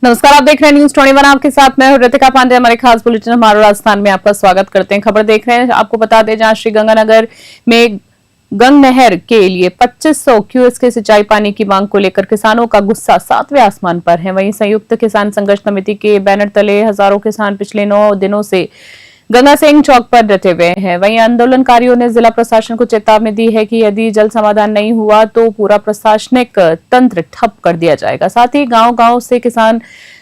नमस्कार, आप देख रहे हैं न्यूज 21। आपके साथ मैं हूं रितिका पांडे। हमारे खास बुलेटिन हमारे राजस्थान में आपका स्वागत करते हैं। खबर देख रहे हैं, आपको बता दें जहां श्री गंगानगर में गंग नहर के लिए 2500 क्यूएस के सिंचाई पानी की मांग को लेकर किसानों का गुस्सा 7वें आसमान पर है। वहीं संयुक्त किसान संघर्ष समिति के बैनर तले हजारों किसान पिछले 9 दिनों से गंगा सिंह चौक पर डटे हुए हैं। वहीं आंदोलनकारियों ने जिला प्रशासन को चेतावनी दी है कि यदि जल समाधान नहीं हुआ तो पूरा प्रशासनिक तंत्र ठप कर दिया जाएगा। साथ ही गांव-गांव से किसान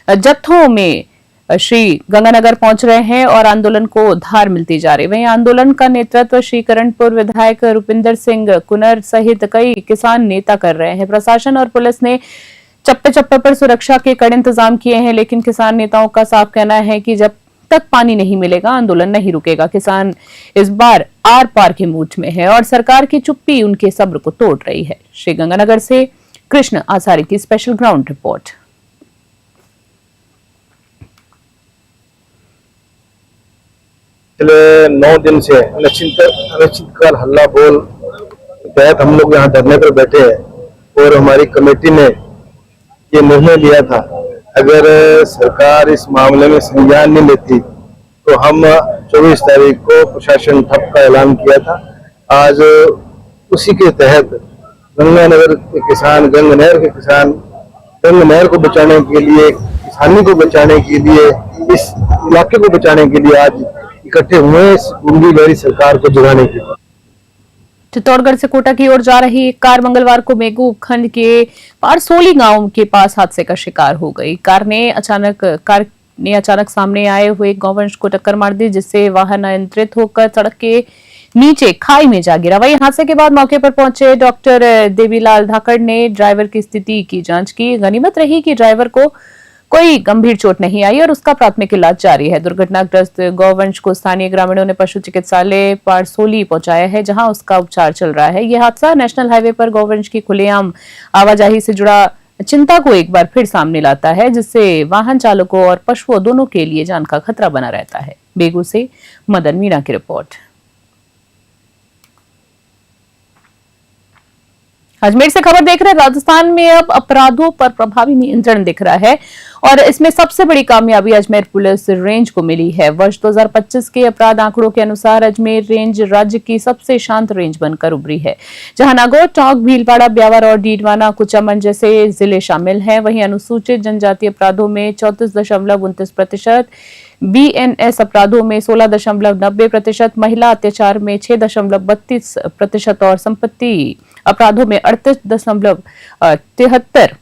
जत्थों में श्री गंगानगर पहुंच रहे हैं और आंदोलन को धार मिलती जा रही। वहीं आंदोलन का नेतृत्व श्री करणपुर विधायक रुपिंदर सिंह कुनर सहित कई किसान नेता कर रहे हैं। प्रशासन और पुलिस ने चप्पे चप्पे पर सुरक्षा के कड़े इंतजाम किए हैं, लेकिन किसान नेताओं का साफ कहना है कि जब तक पानी नहीं मिलेगा आंदोलन नहीं रुकेगा। किसान इस बार आर पार के मूड में है और सरकार की चुप्पी उनके सब्र को तोड़ रही है। श्री गंगानगर से कृष्ण आचार्य की स्पेशल ग्राउंड रिपोर्ट। पिछले 9 दिन से अनिश्चितकाल हल्ला बोल के तहत हम लोग यहाँ धरने पर बैठे हैं और हमारी कमेटी ने ये निर्णय लिया था, अगर सरकार इस मामले में संज्ञान नहीं लेती तो हम 24 तारीख को प्रशासन ठप का ऐलान किया था। आज उसी के तहत गंगानगर के किसान, गंग नहर के किसान, गंग नहर को बचाने के लिए, किसानी को बचाने के लिए, इस इलाके को बचाने के लिए आज इकट्ठे हुए इस गुंगी लहरी सरकार को जगाने के लिए। चित्तौड़गढ़ से कोटा की ओर जा रही एक कार मंगलवार को मेगू उपखंड के पारसोली गांव के पास हादसे का शिकार हो गई। कार ने अचानक सामने आए हुए गौवंश को टक्कर मार दी, जिससे वाहन अनियंत्रित होकर सड़क के नीचे खाई में जा गिरा। वहीं हादसे के बाद मौके पर पहुंचे डॉक्टर देवीलाल धाकड़ ने ड्राइवर की स्थिति की जांच की। गनीमत रही कि ड्राइवर को कोई गंभीर चोट नहीं आई और उसका प्राथमिक इलाज जारी है। दुर्घटनाग्रस्त गौवंश को स्थानीय ग्रामीणों ने पशु चिकित्सालय पारसोली पहुंचाया है, जहां उसका उपचार चल रहा है। यह हादसा नेशनल हाईवे पर गौवंश की खुलेआम आवाजाही से जुड़ा चिंता को एक बार फिर सामने लाता है, जिससे वाहन चालकों और पशुओं दोनों के लिए जान का खतरा बना रहता है। बेगू से मदन मीणा की रिपोर्ट। अजमेर से खबर देख रहे हैं, राजस्थान में अब अपराधों पर प्रभावी नियंत्रण दिख रहा है और इसमें सबसे बड़ी कामयाबी अजमेर पुलिस रेंज को मिली है। वर्ष 2025 के अपराध आंकड़ों के अनुसार अजमेर रेंज राज्य की सबसे शांत रेंज बनकर उभरी है, जहां नागौर, टोंक, भीलवाड़ा, ब्यावर और डीडवाना, कुचामन जैसे जिले शामिल हैं। वहीं अनुसूचित जनजाति अपराधों में 34.29%, बीएनएस अपराधों में 16.90%, महिला अत्याचार में 6.32% और संपत्ति अपराधों में 38.73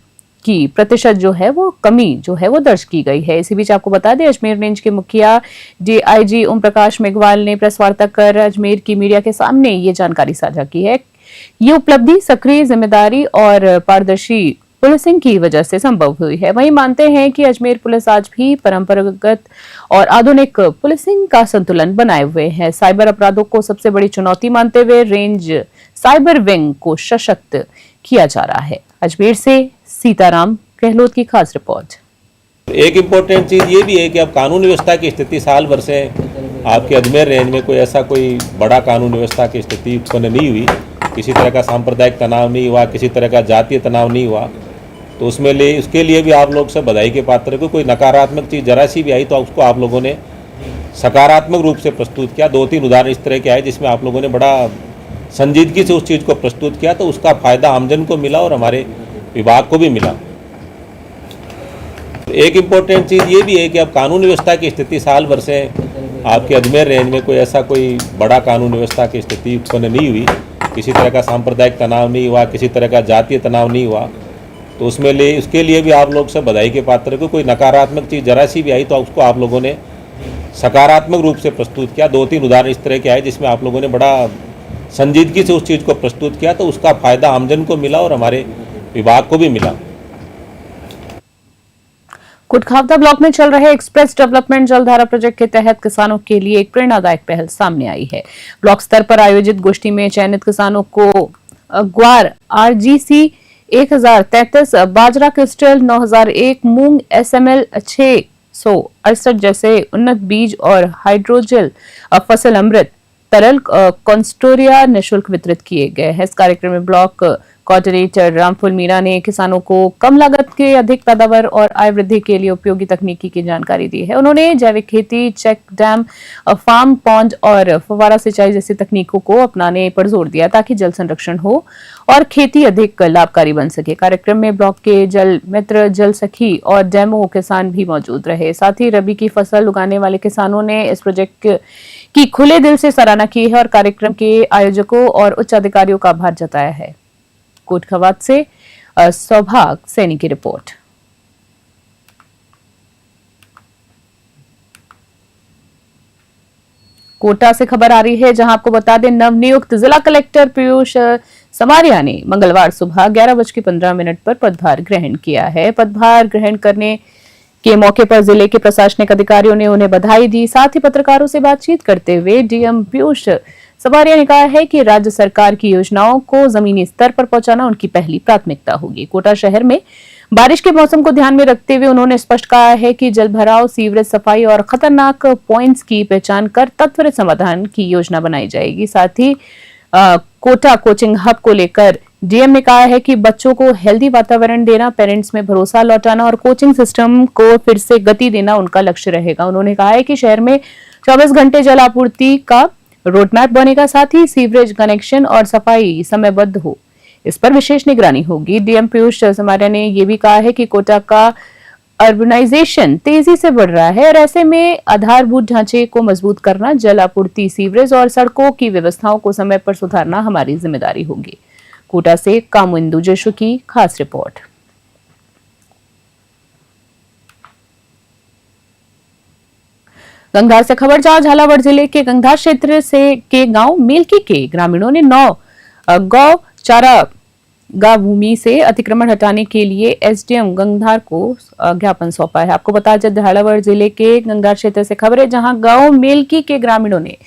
की प्रतिशत जो है वो कमी दर्ज की गई है। इसी बीच आपको बता दें, अजमेर रेंज के मुखिया डीआईजी ओम प्रकाश मेघवाल ने प्रेस वार्ता कर अजमेर की मीडिया के सामने ये जानकारी साझा की है। ये उपलब्धि सक्रिय, जिम्मेदारी और पारदर्शी पुलिसिंग की वजह से संभव हुई है। वहीं मानते हैं कि अजमेर पुलिस आज भी परंपरागत और आधुनिक पुलिसिंग का संतुलन बनाए हुए है। साइबर अपराधों को सबसे बड़ी चुनौती मानते हुए रेंज साइबर विंग को सशक्त किया जा रहा है। अजमेर से सीताराम गहलोत की खास रिपोर्ट। एक इम्पोर्टेंट चीज़ ये भी है कि अब कानून व्यवस्था की स्थिति साल भर से आपके अजमेर रेंज में कोई बड़ा कानून व्यवस्था की स्थिति उत्पन्न नहीं हुई, किसी तरह का सांप्रदायिक तनाव नहीं हुआ, किसी तरह का जातीय तनाव नहीं हुआ। तो उसके लिए भी आप लोग से बधाई के पात्र को। कोई नकारात्मक चीज़ जरा सी भी आई तो उसको आप लोगों ने सकारात्मक रूप से प्रस्तुत किया। 2-3 उदाहरण इस तरह के आए जिसमें आप लोगों ने बड़ा संजीदगी से उस चीज़ को प्रस्तुत किया, तो उसका फायदा आमजन को मिला और हमारे विभाग को भी मिला। एक इम्पोर्टेंट चीज़ ये भी है कि अब कानून व्यवस्था की स्थिति साल भर से आपके अजमेर रेंज में कोई बड़ा कानून व्यवस्था की स्थिति उत्पन्न नहीं हुई, किसी तरह का सांप्रदायिक तनाव नहीं हुआ, किसी तरह का जातीय तनाव नहीं हुआ। तो उसके लिए भी आप लोग से बधाई के पात्र को। कोई नकारात्मक चीज़ जरा सी भी आई तो उसको आप लोगों ने सकारात्मक रूप से प्रस्तुत किया। 2-3 उदाहरण इस तरह के आए जिसमें आप लोगों ने बड़ा संजीदगी से उस चीज़ को प्रस्तुत किया, तो उसका फायदा आमजन को मिला और हमारे विभाग को भी मिला। कुटखावदा ब्लॉक में चल रहे एक्सप्रेस डेवलपमेंट जलधारा प्रोजेक्ट के तहत किसानों के लिए एक प्रेरणादायक पहल सामने आई है। ब्लॉक स्तर पर आयोजित गोष्ठी में चयनित किसानों को ग्वार आरजीसी 1033, बाजरा क्रिस्टल 9001, मूंग एसएमएल 668 जैसे उन्नत बीज और हाइड्रोजल फसल अमृत तरल कॉन्स्टोरिया निःशुल्क वितरित किए गए हैं। इस कार्यक्रम में ब्लॉक कोऑर्डिनेटर रामफुल मीणा ने किसानों को कम लागत के अधिक पैदावार और आय वृद्धि के लिए उपयोगी तकनीकी की जानकारी दी है। उन्होंने जैविक खेती, चेक डैम, फार्म पॉन्ड और फव्वारा सिंचाई जैसी तकनीकों को अपनाने पर जोर दिया ताकि जल संरक्षण हो और खेती अधिक लाभकारी बन सके। कार्यक्रम में ब्लॉक के जल मित्र, जल सखी और डेमो किसान भी मौजूद रहे। साथ ही रबी की फसल उगाने वाले किसानों ने इस प्रोजेक्ट की खुले दिल से सराहना की है और कार्यक्रम के आयोजकों और उच्च अधिकारियों का आभार जताया है। कोटखवात से सौभाग सैनी की रिपोर्ट। कोटा से खबर आ रही है, जहां आपको बता दें नवनियुक्त जिला कलेक्टर पीयूष समारिया ने मंगलवार सुबह 11:15 पर पदभार ग्रहण किया है। पदभार ग्रहण करने के मौके पर जिले के प्रशासनिक अधिकारियों ने उन्हें बधाई दी। साथ ही पत्रकारों से बातचीत करते हुए डीएम पीयूष समारिया ने कहा है कि राज्य सरकार की योजनाओं को जमीनी स्तर पर पहुंचाना उनकी पहली प्राथमिकता होगी। कोटा शहर में बारिश के मौसम को ध्यान में रखते हुए उन्होंने स्पष्ट कहा है कि जल भराव, सीवरेज सफाई और खतरनाक पॉइंट्स की पहचान कर त्वरित समाधान की योजना बनाई जाएगी। साथ ही कोटा कोचिंग हब को लेकर डीएम ने कहा है कि बच्चों को हेल्दी वातावरण देना, पेरेंट्स में भरोसा लौटाना और कोचिंग सिस्टम को फिर से गति देना उनका लक्ष्य रहेगा। उन्होंने कहा है कि शहर में 24 घंटे जल आपूर्ति का रोडमैप बनेगा, साथ ही सीवरेज कनेक्शन और सफाई समयबद्ध हो, इस पर विशेष निगरानी होगी। डीएम पीयूष समारिया ने यह भी कहा है कि कोटा का अर्बनाइजेशन तेजी से बढ़ रहा है और ऐसे में आधारभूत ढांचे को मजबूत करना, जल आपूर्ति, सीवरेज और सड़कों की व्यवस्थाओं को समय पर सुधारना हमारी जिम्मेदारी होगी। कोटा से कामुइंदु जोशु की खास रिपोर्ट। गंगधार से खबर, जहां झालावाड़ जिले के गंगधार क्षेत्र से के गांव मेलकी के ग्रामीणों ने 9 गौ चारागाह भूमि से अतिक्रमण हटाने के लिए एसडीएम गंगधार को ज्ञापन सौंपा है। आपको बता दें झालावाड़ जिले के गंगधार क्षेत्र से खबर है, जहां गांव मेलकी के ग्रामीणों ने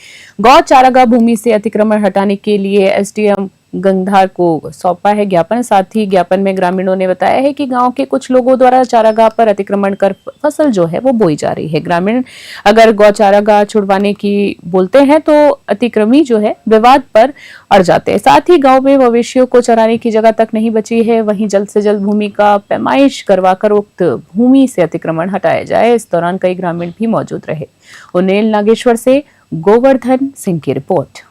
गौ चारागाह भूमि से अतिक्रमण हटाने के लिए एसडीएम गंगधार को सौंपा है ज्ञापन। साथ ही ज्ञापन में ग्रामीणों ने बताया है कि गांव के कुछ लोगों द्वारा चारागाह पर अतिक्रमण कर फसल जो है वो बोई जा रही है। ग्रामीण अगर गौ चारागाह छुड़वाने की बोलते हैं तो अतिक्रमी जो है विवाद पर अड़ जाते हैं। साथ ही गांव में मवेशियों को चराने की जगह तक नहीं बची है। वहीं जल्द से जल्द भूमि का पैमाइश करवाकर उक्त भूमि से अतिक्रमण हटाया जाए। इस दौरान कई ग्रामीण भी मौजूद रहे। उन्नेल नागेश्वर से गोवर्धन सिंह की रिपोर्ट।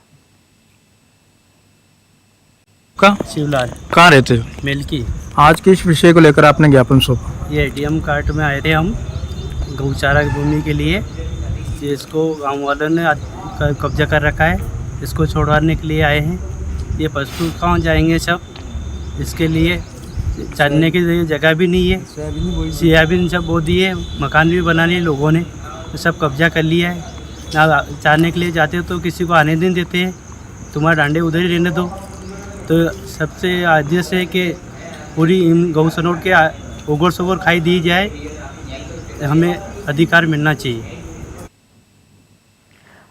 शिवलाल कहाँ रहते हो? मेलकी। आज किस विषय को लेकर आपने ज्ञापन सौंपा? ये एटीएम कार्ड में आए थे हम गौचारा की भूमि के लिए। इसको गांव वालों ने कब्जा कर रखा है, इसको छोड़वाने के लिए आए हैं। ये पशु कहाँ जाएंगे सब, इसके लिए चरने की जगह भी नहीं है। सोयाबीन सब बो दिए, मकान भी बना लिए लोगों ने, तो सब कब्जा कर लिया है। ना चरने के लिए जाते हो तो किसी को आने नहीं देते हैं, तुम्हारे डांडे उधर ही रहने दो। तो सबसे आदेश है कि पूरी गौ सनोट के ओगोर सोगोर खाई दी जाए, हमें अधिकार मिलना चाहिए।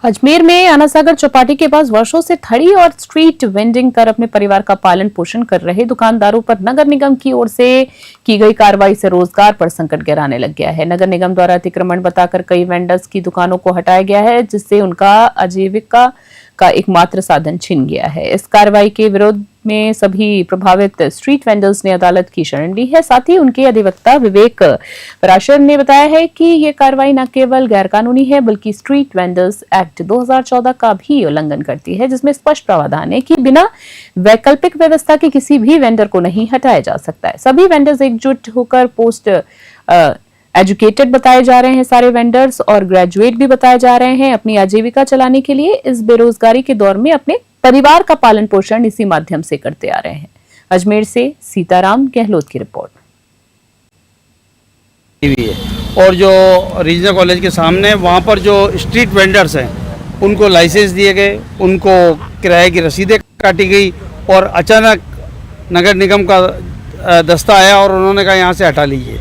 अजमेर में आनासागर चौपाटी के पास वर्षों से ठड़ी और स्ट्रीट वेंडिंग कर अपने परिवार का पालन पोषण कर रहे दुकानदारों पर नगर निगम की ओर से की गई कार्रवाई से रोजगार पर संकट गहराने लग गया है। नगर निगम द्वारा अतिक्रमण बताकर कई वेंडर्स की दुकानों को हटाया गया है, जिससे उनका आजीविका का एकमात्र साधन छिन गया है। इस कार्रवाई के विरोध में सभी प्रभावित स्ट्रीट वेंडर्स ने अदालत की शरण ली है। साथ ही उनके अधिवक्ता विवेक पराशर ने बताया है कि ये कार्रवाई न केवल गैरकानूनी है बल्कि स्ट्रीट वेंडर्स एक्ट 2014 का भी उल्लंघन करती है, जिसमें स्पष्ट प्रावधान है कि बिना वैकल्पिक व्यवस्था के किसी भी वेंडर को नहीं हटाया जा सकता है। सभी वेंडर्स एकजुट होकर पोस्ट एजुकेटेड बताए जा रहे हैं सारे वेंडर्स, और ग्रेजुएट भी बताए जा रहे हैं। अपनी आजीविका चलाने के लिए इस बेरोजगारी के दौर में अपने परिवार का पालन पोषण इसी माध्यम से करते आ रहे हैं। अजमेर से सीताराम गहलोत की रिपोर्ट। और जो रीजनल कॉलेज के सामने वहाँ पर जो स्ट्रीट वेंडर्स हैं उनको लाइसेंस दिए गए, उनको किराए की रसीदें काटी गई और अचानक नगर निगम का दस्ता आया और उन्होंने कहा यहाँ से हटा लीजिए।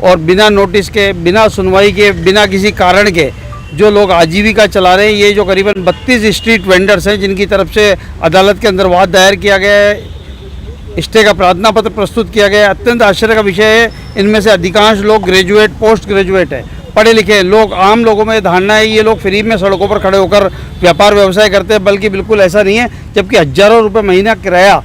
और बिना नोटिस के, बिना सुनवाई के, बिना किसी कारण के जो लोग आजीविका चला रहे हैं, ये जो करीबन 32 स्ट्रीट वेंडर्स हैं जिनकी तरफ से अदालत के अंदर वाद दायर किया गया है, स्टे का प्रार्थना पत्र प्रस्तुत किया गया है। अत्यंत आश्चर्य का विषय है, इनमें से अधिकांश लोग ग्रेजुएट, पोस्ट ग्रेजुएट हैं, पढ़े लिखे हैं लोग। आम लोगों में धारणा है ये लोग फ्री में सड़कों पर खड़े होकर व्यापार व्यवसाय करते हैं, बल्कि बिल्कुल ऐसा नहीं है, जबकि हज़ारों रुपये महीना किराया।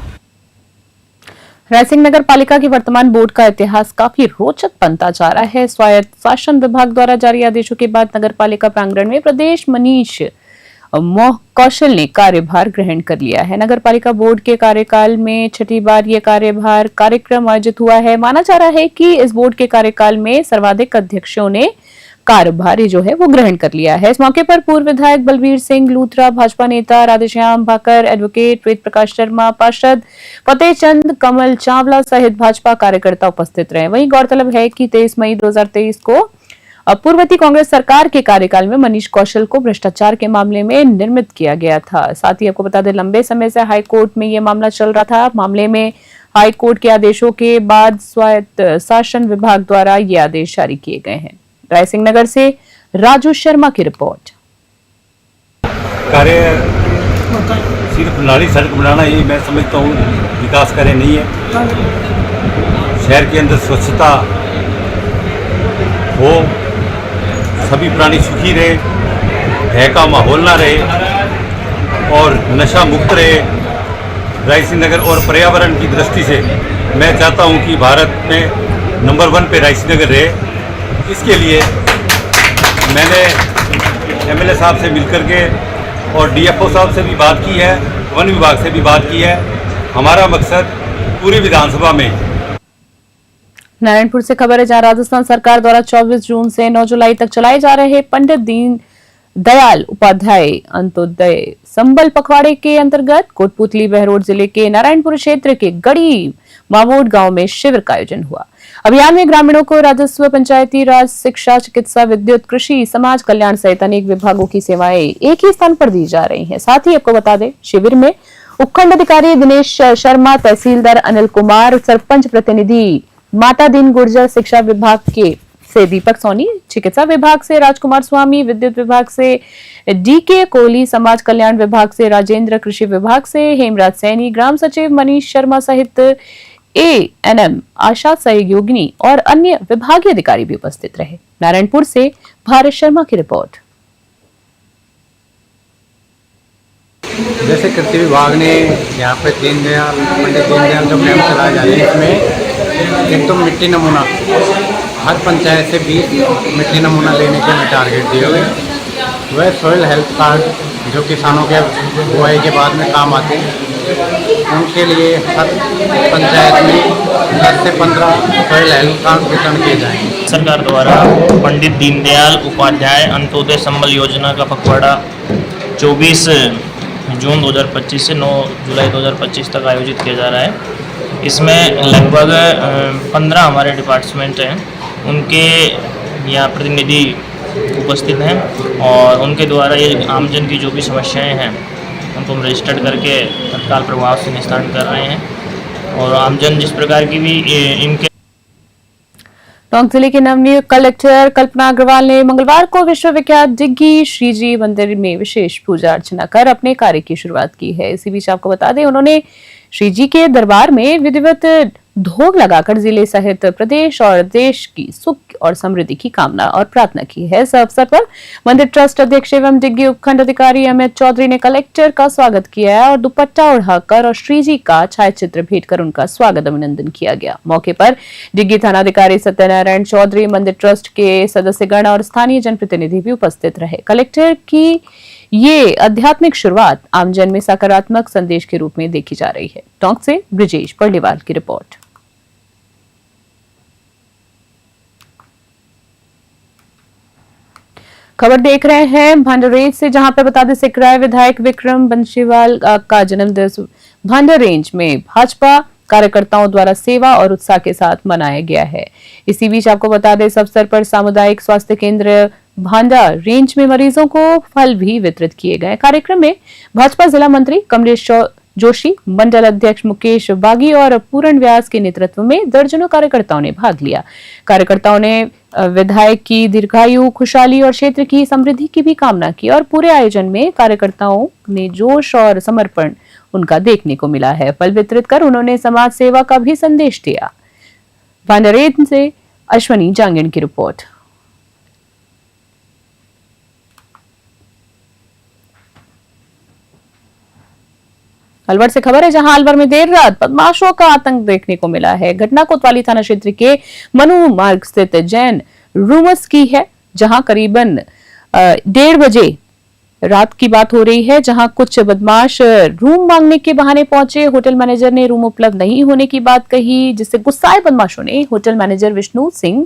रायसिंह नगर पालिका की वर्तमान बोर्ड का इतिहास काफी रोचक बनता जा रहा है। स्वायत्त शासन विभाग द्वारा जारी आदेशों के बाद नगर पालिका प्रांगण में प्रदेश मनीष मोह कौशल ने कार्यभार ग्रहण कर लिया है। नगर पालिका बोर्ड के कार्यकाल में छठी बार ये कार्यभार कार्यक्रम आयोजित हुआ है। माना जा रहा है कि इस बोर्ड के कार्यकाल में सर्वाधिक अध्यक्षों ने कार्यभार जो है वो ग्रहण कर लिया है। इस मौके पर पूर्व विधायक बलवीर सिंह लूथरा, भाजपा नेता राधेश्याम भाकर, एडवोकेट वेद प्रकाश शर्मा, पार्षद फतेह चंद, कमल चावला सहित भाजपा कार्यकर्ता उपस्थित रहे। वहीं गौरतलब है कि 23 मई 2023 को पूर्ववर्ती कांग्रेस सरकार के कार्यकाल में मनीष कौशल को भ्रष्टाचार के मामले में निर्मित किया गया था। साथ ही आपको बता दें, लंबे समय से हाईकोर्ट में यह मामला चल रहा था। मामले में हाईकोर्ट के आदेशों के बाद स्वायत्त शासन विभाग द्वारा ये आदेश जारी किए गए हैं। रायसिंह नगर से राजू शर्मा की रिपोर्ट। कार्य सिर्फ नाली सड़क बनाना ही मैं समझता हूँ विकास कार्य नहीं है। शहर के अंदर स्वच्छता हो, सभी प्राणी सुखी रहे, भय का माहौल ना रहे और नशा मुक्त रहे। रायसिंह नगर और पर्यावरण की दृष्टि से मैं चाहता हूँ कि भारत में नंबर 1 पे रायसिंह नगर रहे। इसके लिए मैंने एमएलए साहब से मिलकर के और डीएफओ साहब से भी बात की है, वन विभाग से भी बात की है। हमारा मकसद पूरी विधानसभा में। नारायणपुर से खबर है, जहां राजस्थान सरकार द्वारा 24 जून से 9 जुलाई तक चलाए जा रहे पंडित दीन दयाल उपाध्याय अंत्योदय संबल पखवाड़े के अंतर्गत कोटपुतली बहरोड जिले के नारायणपुर क्षेत्र के गढ़ी मामोड गांव में शिविर का आयोजन हुआ। अभियान में ग्रामीणों को राजस्व, पंचायती राज, शिक्षा, चिकित्सा, विद्युत, कृषि, समाज कल्याण सहित अनेक विभागों की सेवाएं एक ही स्थान पर दी जा रही हैं। साथ ही आपको बता दें, शिविर में उपखंड अधिकारी दिनेश शर्मा, तहसीलदार अनिल कुमार, सरपंच प्रतिनिधि माता दीन गुर्जर, शिक्षा विभाग के से दीपक सोनी, चिकित्सा विभाग से राजकुमार स्वामी, विद्युत विभाग से डीके कोहली, समाज कल्याण विभाग से राजेंद्र, कृषि विभाग से हेमराज सैनी, ग्राम सचिव मनीष शर्मा सहित एएनएम आशा सहयोगिनी और अन्य विभागीय अधिकारी भी उपस्थित रहे। नारायणपुर से भारत शर्मा की रिपोर्ट। जैसे कृषि विभाग ने यहाँ पे पंडित दीनदयाल जो कैंप चलाया जा रहा है, इसमें एक तो मिट्टी नमूना हर पंचायत से 20 मिट्टी नमूना लेने के हमें टारगेट दिए हुए। वह सॉइल हेल्थ कार्ड जो किसानों के बुआई के बाद में काम आते हैं, उनके लिए हर पंचायत में 10 से 15 सॉइल हेल्थ कार्ड वितरण किए जाएंगे। सरकार द्वारा पंडित दीनदयाल उपाध्याय अंत्योदय संबल योजना का पखवाड़ा 24 जून 2025 से 9 जुलाई 2025 तक आयोजित किया जा रहा है। इसमें लगभग 15 हमारे डिपार्टमेंट हैं, उनके यहाँ प्रतिनिधि उपस्थित हैं और उनके द्वारा ये आमजन की जो भी समस्याएं हैं उनको हम रजिस्टर्ड करके तत्काल प्रभाव से निस्तारण कर रहे हैं। और आमजन जिस प्रकार की भी इनके टोंक जिले के नवनियुक्त कलेक्टर कल्पना अग्रवाल ने मंगलवार को विश्वविख्यात डिग्गी श्रीजी मंदिर में विशेष पूजा अर्चना कर अपने कार्य की शुरुआत की है। इसी बीच आपको बता दें, उन्होंने श्रीजी के दरबार में विधिवत ढोल लगाकर जिले सहित प्रदेश और देश की सुख और समृद्धि की कामना और प्रार्थना की है। इस अवसर पर मंदिर ट्रस्ट अध्यक्ष एवं डिग्गी उपखंड अधिकारी अमित चौधरी ने कलेक्टर का स्वागत किया और दुपट्टा ओढ़ाकर और श्रीजी का छायाचित्र भेंट कर उनका स्वागत अभिनंदन किया गया। मौके पर डिग्गी थानाधिकारी सत्यनारायण चौधरी, मंदिर ट्रस्ट के सदस्यगण और स्थानीय जनप्रतिनिधि भी उपस्थित रहे। कलेक्टर की ये आध्यात्मिक शुरुआत आमजन में सकारात्मक संदेश के रूप में देखी जा रही है। टोंक से ब्रिजेश पर्लीवाल की रिपोर्ट। खबर देख रहे हैं भांडारेंज से, जहां पर बता दें, सिकराय विधायक विक्रम बंशीवाल का जन्मदिवस भांडारेंज में भाजपा कार्यकर्ताओं द्वारा सेवा और उत्साह के साथ मनाया गया है। इसी बीच आपको बता दें, इस अवसर पर सामुदायिक स्वास्थ्य केंद्र भांडा रेंज में मरीजों को फल भी वितरित किए गए। कार्यक्रम में भाजपा जिला मंत्री कमलेश जोशी, मंडल अध्यक्ष मुकेश बागी और पूरण व्यास के नेतृत्व में दर्जनों कार्यकर्ताओं ने भाग लिया। कार्यकर्ताओं ने विधायक की दीर्घायु, खुशहाली और क्षेत्र की समृद्धि की भी कामना की और पूरे आयोजन में कार्यकर्ताओं ने जोश और समर्पण उनका देखने को मिला है। फल वितरित कर उन्होंने समाज सेवा का भी संदेश दिया। भांडारेंज से अश्वनी जांगीण की रिपोर्ट। अलवर से खबर है, जहां अलवर में देर रात बदमाशों का आतंक देखने को मिला है। घटना कोतवाली थाना क्षेत्र के मनु मार्ग स्थित जैन रूमस की है, जहां करीबन 1:30 बजे रात की बात हो रही है, जहां कुछ बदमाश रूम मांगने के बहाने पहुंचे। होटल मैनेजर ने रूम उपलब्ध नहीं होने की बात कही, जिससे गुस्साए बदमाशों ने होटल मैनेजर विष्णु सिंह,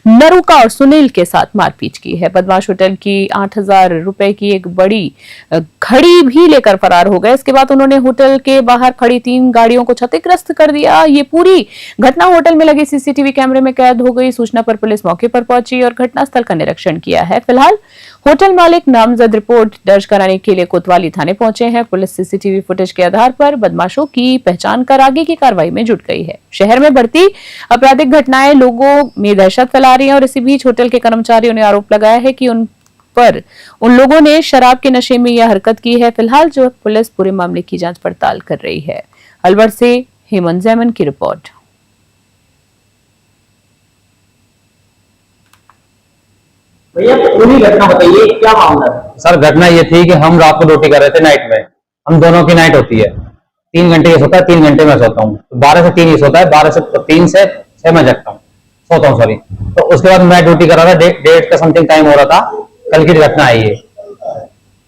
नरुका और सुनील के साथ मारपीट की है। बदमाश होटल की 8,000 रुपए की एक बड़ी घड़ी भी लेकर फरार हो गए। इसके बाद उन्होंने होटल के बाहर खड़ी 3 गाड़ियों को क्षतिग्रस्त कर दिया। ये पूरी घटना होटल में लगे सीसीटीवी कैमरे में कैद हो गई। सूचना पर पुलिस मौके पर पहुंची और घटनास्थल का निरीक्षण किया है। फिलहाल होटल मालिक नामजद रिपोर्ट दर्ज कराने के लिए कोतवाली थाने पहुंचे हैं। पुलिस सीसीटीवी फुटेज के आधार पर बदमाशों की पहचान कर आगे की कार्रवाई में जुट गई है। शहर में बढ़ती आपराधिक घटनाएं लोगों में दहशत फैला रही हैं और इसी बीच होटल के कर्मचारियों ने आरोप लगाया है कि उन लोगों ने शराब के नशे में यह हरकत की है। फिलहाल जो पुलिस पूरे मामले की जांच पड़ताल कर रही है। अलवर से हेमंत जैमन की रिपोर्ट। भैया पूरी घटना बताइए, क्या मामला है? सर घटना ये थी कि हम रात को ड्यूटी कर रहे थे नाइट में। हम दोनों की नाइट होती है, 3 घंटे ये सोता है, 3 घंटे मैं सोता हूँ। 12 से 3 ये सोता है, 12 से 3 से 6 मैं जगता हूँ, सोता हूँ सॉरी। तो उसके बाद मैं ड्यूटी कर रहा था, 1:30 का समथिंग टाइम हो रहा था। कल की घटना आई है।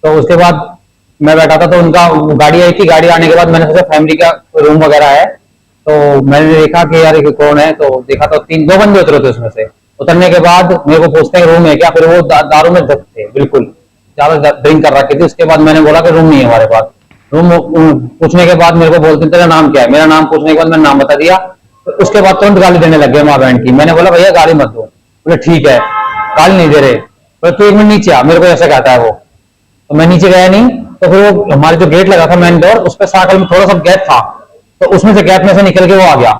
तो उसके बाद मैं बैठा था, तो उनका गाड़ी आई थी। गाड़ी आने के बाद मैंने सोचा फैमिली का रूम वगैरह है, तो मैंने देखा कि यार कौन है। तो देखा तो 2 बंदे उतरे थे। उसमें से उतरने के बाद मेरे को पूछते हैं रूम है क्या, फिर वो दारू में धक थे, बिल्कुल ज्यादा ड्रिंक कर रखे थे। उसके बाद मैंने बोला कि रूम नहीं है हमारे पास। रूम पूछने के बाद मेरे को बोलते तेरा नाम क्या है। मेरा नाम पूछने के बाद मैंने नाम बता दिया। तो उसके बाद तुरंत गाली देने लग गए माँ बहन की। मैंने बोला भैया गाली मत दो। बोले ठीक है, गाली नहीं दे रहे। बोले तू 1 मिनट नीचे आ, मेरे को ऐसा कहता है वो। तो मैं नीचे गया नहीं। तो फिर वो हमारे जो गेट लगा था मेन डोर, उस पर सर्कल में थोड़ा सा गैप था, तो उसमें से गैप में से निकल के वो आ गया।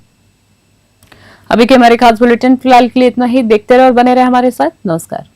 अभी के हमारे खास बुलेटिन फिलहाल के लिए इतना ही। देखते रहो और बने रहे हमारे साथ। नमस्कार।